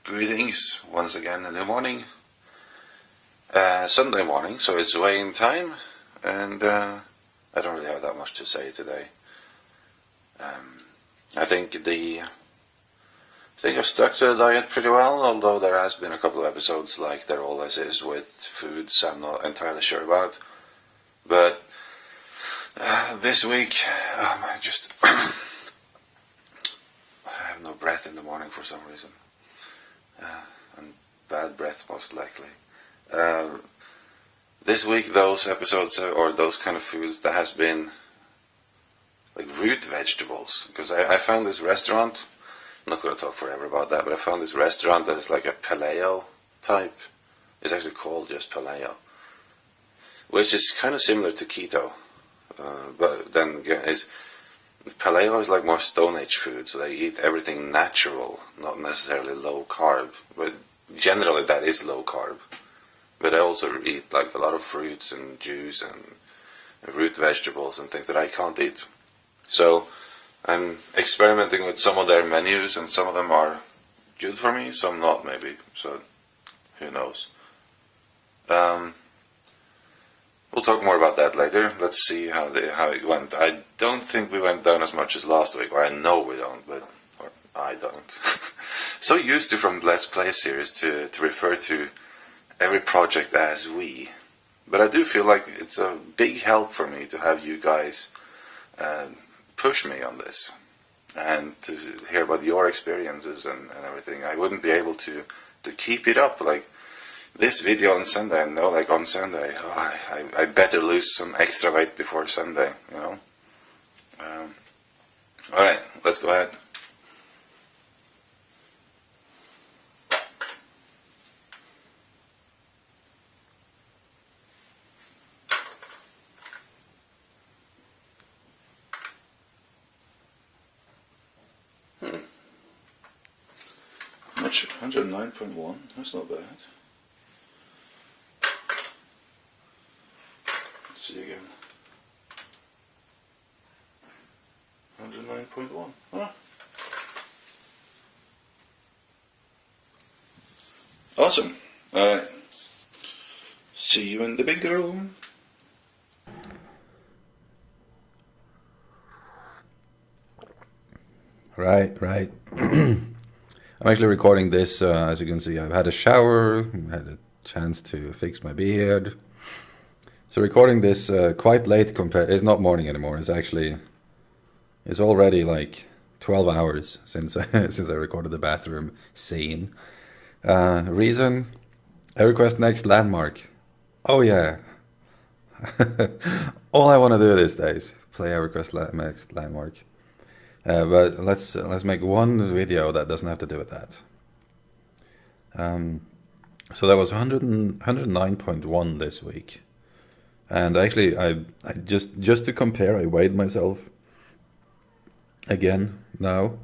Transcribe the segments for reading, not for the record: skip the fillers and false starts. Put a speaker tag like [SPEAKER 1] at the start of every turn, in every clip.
[SPEAKER 1] Greetings once again in the morning, Sunday morning, so it's weighing time, and I don't really have that much to say today. I think I've stuck to the diet pretty well, although there has been a couple of episodes like there always is with foods I'm not entirely sure about. But this week, I have no breath in the morning for some reason. And bad breath most likely. This week those episodes or those kind of foods that has been like root vegetables, because I found this restaurant, I'm not going to talk forever about that, but I found this restaurant that is like a paleo type. It's actually called just paleo, which is kind of similar to keto, but then again paleo is like more Stone Age food, so they eat everything natural, not necessarily low carb, but generally that is low carb. But I also eat like a lot of fruits and juice and root vegetables and things that I can't eat. So I'm experimenting with some of their menus, and some of them are good for me, some not maybe, so who knows. We'll talk more about that later. Let's see how it went. I don't think we went down as much as last week, or I know we don't, or I don't. So used to from Let's Play series to refer to every project as we. But I do feel like it's a big help for me to have you guys push me on this, and to hear about your experiences and everything. I wouldn't be able to keep it up. Like this video on Sunday, I know, like on Sunday, I better lose some extra weight before Sunday, you know. Alright, let's go ahead. Much 109.1, that's not bad. Let's see again. 109.1. Huh? Awesome. Alright. See you in the big room. Right. I'm actually recording this, as you can see. I've had a shower, had a chance to fix my beard. So recording this quite late compared, it's not morning anymore, it's already like 12 hours since since I recorded the bathroom scene. Reason, EverQuest next landmark. Oh yeah. All I want to do these days, play EverQuest next landmark. But let's make one video that doesn't have to do with that. So that was 109.1 this week, and actually I just to compare, I weighed myself again now,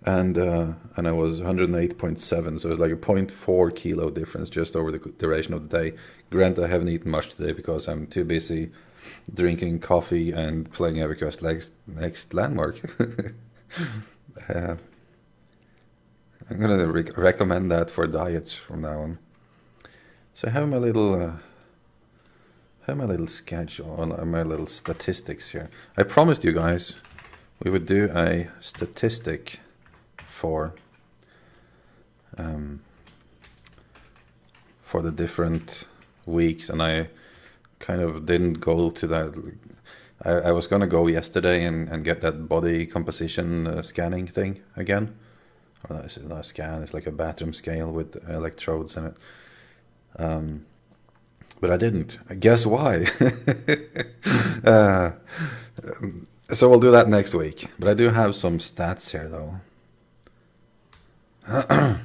[SPEAKER 1] and I was 108.7, so it's like a 0.4 kilo difference just over the duration of the day. Granted, I haven't eaten much today because I'm too busy drinking coffee and playing EverQuest next landmark. I'm gonna recommend that for diets from now on. So I have my little schedule, my little statistics here. I promised you guys we would do a statistic for the different weeks, and I kind of didn't go to that. I was going to go yesterday and get that body composition scanning thing again. Or it's not a scan, it's like a bathroom scale with electrodes in it. But I didn't. Guess why? So we'll do that next week. But I do have some stats here though. I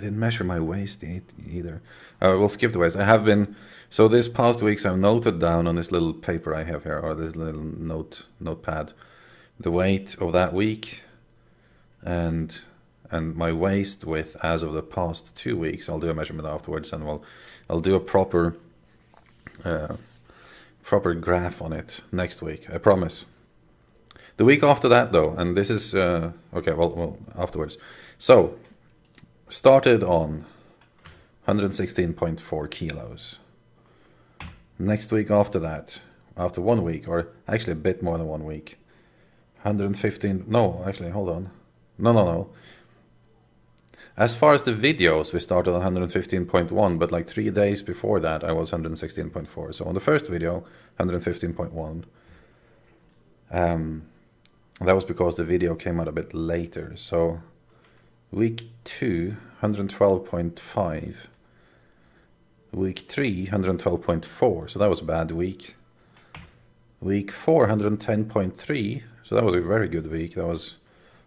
[SPEAKER 1] didn't measure my waist either. We'll skip the waist. I have been... So this past weeks I've noted down on this little paper I have here, or this little notepad, the weight of that week and my waist width as of the past 2 weeks. I'll do a measurement afterwards, and I'll do a proper graph on it next week, I promise. The week after that though, and this is okay, well afterwards. So
[SPEAKER 2] started on 116.4 kilos. Next week after that, after 1 week, or actually a bit more than 1 week, 115, no, actually, hold on. No. As far as the videos, we started on 115.1, but like 3 days before that, I was 116.4. So on the first video, 115.1. That was because the video came out a bit later. So week 2, 112.5. Week 3, 112.4. So that was a bad week. Week 4, 110.3. So that was a very good week. That was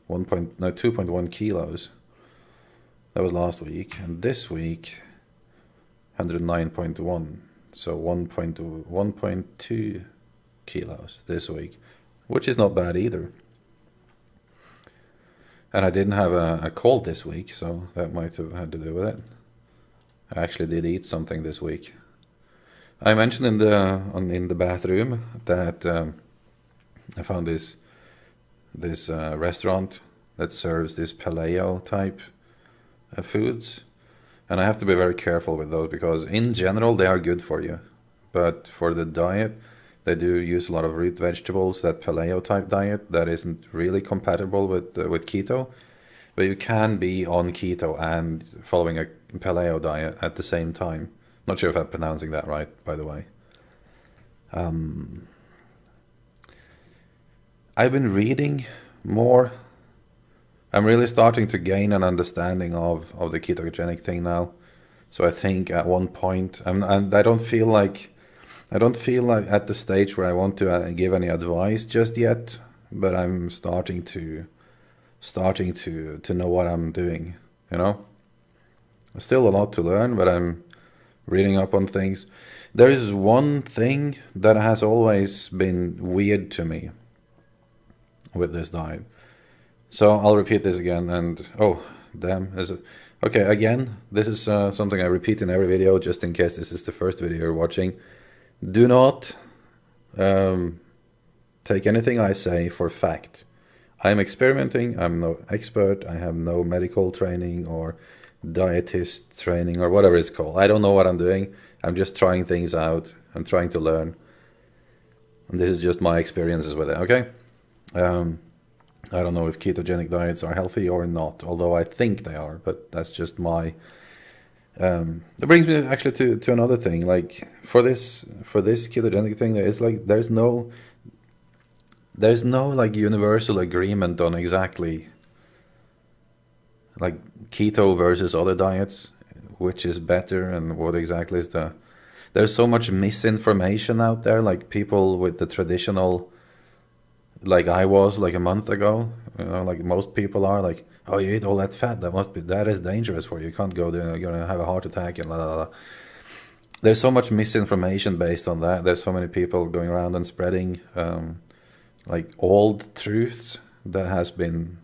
[SPEAKER 2] 2.1 kilos. That was last week. And this week, 109.1. So 1.2 kilos this week, which is not bad either. And I didn't have a cold this week, so that might have had to do with it. I actually did eat something this week. I mentioned in the bathroom that I found this restaurant that serves this paleo type foods, and I have to be very careful with those because in general they are good for you, but for the diet they do use a lot of root vegetables. That paleo type diet that isn't really compatible with keto, but you can be on keto and following a paleo diet at the same time. Not sure if I'm pronouncing that right, by the way. I've been reading more. I'm really starting to gain an understanding of the ketogenic thing now. So I think at one point, and I don't feel like at the stage where I want to give any advice just yet, but I'm starting to know what I'm doing, you know? There's still a lot to learn, but I'm reading up on things. There is one thing that has always been weird to me with this diet. So I'll repeat this again, and oh, damn, is it? Okay, again, this is something I repeat in every video, just in case this is the first video you're watching. Do not take anything I say for fact. I'm experimenting, I'm no expert, I have no medical training or dietist training or whatever it's called. I don't know what I'm doing. I'm just trying things out. I'm trying to learn. And this is just my experiences with it, okay? I don't know if ketogenic diets are healthy or not, although I think they are, but that's just my... That brings me actually to another thing. Like for this ketogenic thing, it's like there's no like universal agreement on exactly like keto versus other diets, which is better and what exactly is the... There's so much misinformation out there, like people with the traditional, like I was like a month ago, you know, like most people are like, oh, you eat all that fat, that is dangerous for you. You can't go there, you're gonna have a heart attack and la la la. There's so much misinformation based on that. There's so many people going around and spreading like old truths that has been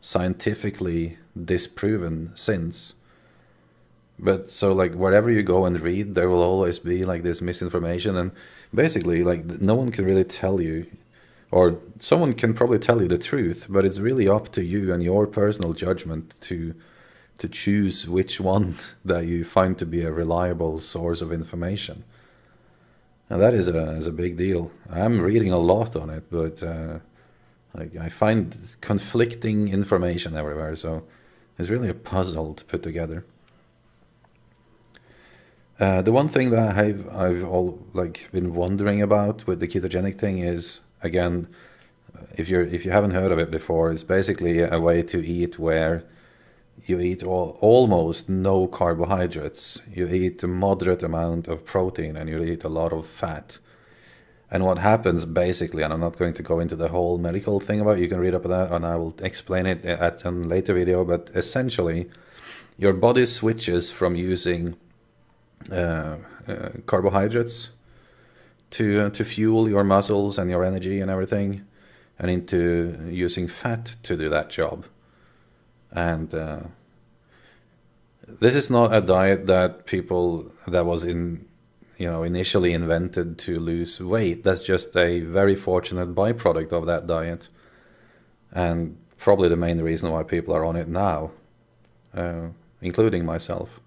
[SPEAKER 2] scientifically disproven since. But so like wherever you go and read, there will always be like this misinformation, and basically like no one can really tell you, or someone can probably tell you the truth, but it's really up to you and your personal judgment to choose which one that you find to be a reliable source of information. And that is a big deal. I'm reading a lot on it, but like I find conflicting information everywhere, so it's really a puzzle to put together. The one thing that I've been wondering about with the ketogenic thing is, again, if you haven't heard of it before, it's basically a way to eat where you eat almost no carbohydrates. You eat a moderate amount of protein and you eat a lot of fat. And what happens basically, and I'm not going to go into the whole medical thing about it, you can read up on that and I will explain it at a later video, but essentially your body switches from using carbohydrates to fuel your muscles and your energy and everything, and into using fat to do that job. And this is not a diet that was initially invented to lose weight. That's just a very fortunate byproduct of that diet, and probably the main reason why people are on it now. including myself.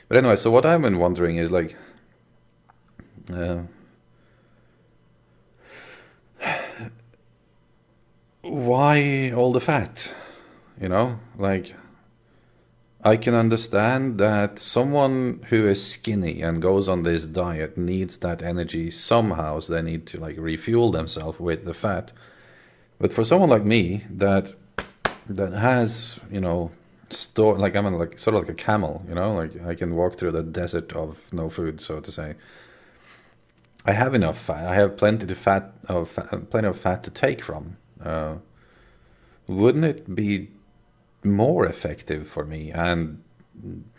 [SPEAKER 2] But anyway, so what I've been wondering is like, why all the fat? You know, like, I can understand that someone who is skinny and goes on this diet needs that energy somehow, so they need to like refuel themselves with the fat. But for someone like me that has, you know, store, like I'm like sort of like a camel, you know, like I can walk through the desert of no food, so to say. I have enough fat. I have plenty of fat to take from. Wouldn't it be more effective for me and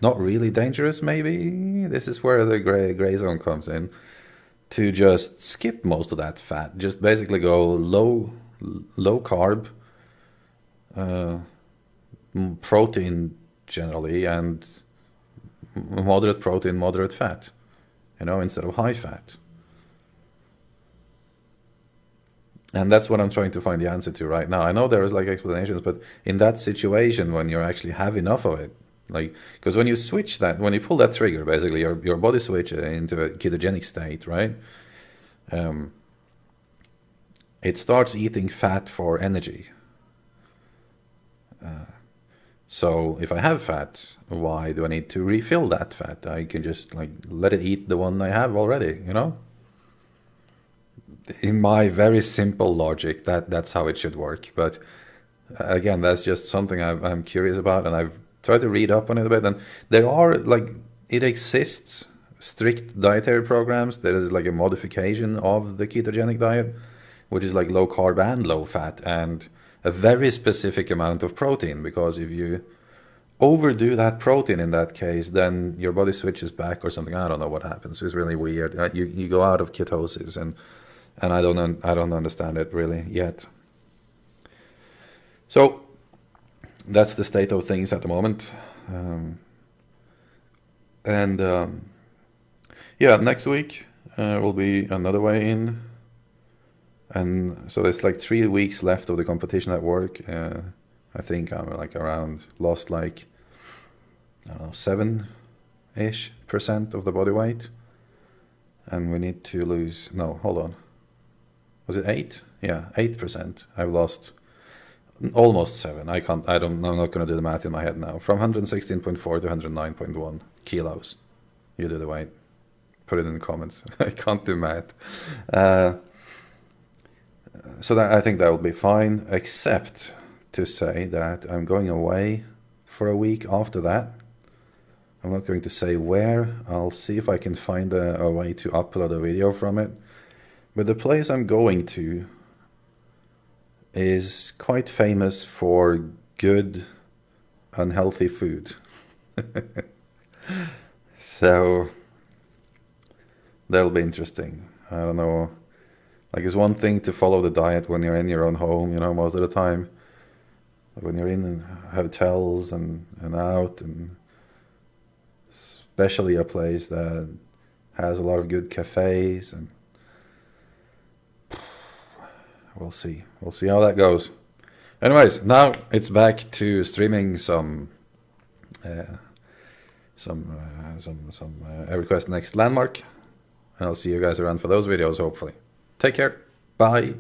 [SPEAKER 2] not really dangerous? Maybe this is where the gray zone comes in. To just skip most of that fat, just basically go low carb, protein generally, and moderate protein, moderate fat, you know, instead of high fat. And that's what I'm trying to find the answer to right now. I know there is like explanations, but in that situation, when you actually have enough of it, like, because when you switch that, when you pull that trigger, basically your body switch into a ketogenic state, right? It starts eating fat for energy. So if I have fat, why do I need to refill that fat? I can just like let it eat the one I have already, you know? In my very simple logic, that's how it should work. But again, that's just something I'm curious about, and I've tried to read up on it a bit. And there are like, it exists strict dietary programs. There is like a modification of the ketogenic diet, which is like low carb and low fat, and a very specific amount of protein. Because if you overdo that protein in that case, then your body switches back or something. I don't know what happens. It's really weird. You go out of ketosis, and I don't understand it really yet. So that's the state of things at the moment. Yeah, next week will be another weigh-in, and so there's like 3 weeks left of the competition at work. I think I'm like around lost like, I don't know, 7-ish% of the body weight, and we need to lose. No, hold on. Was it 8? Yeah, 8%. I've lost almost 7. I'm not going to do the math in my head now. From 116.4 to 109.1 kilos. You do the weight. Put it in the comments. I can't do math. So that, I think that will be fine, except to say that I'm going away for a week after that. I'm not going to say where. I'll see if I can find a way to upload a video from it. But the place I'm going to is quite famous for good, unhealthy food. So that'll be interesting. I don't know. Like, it's one thing to follow the diet when you're in your own home, you know, most of the time. When you're in hotels and out, and especially a place that has a lot of good cafes, and we'll see how that goes. Anyways, now it's back to streaming some EverQuest Next Landmark, and I'll see you guys around for those videos, hopefully. Take care. Bye.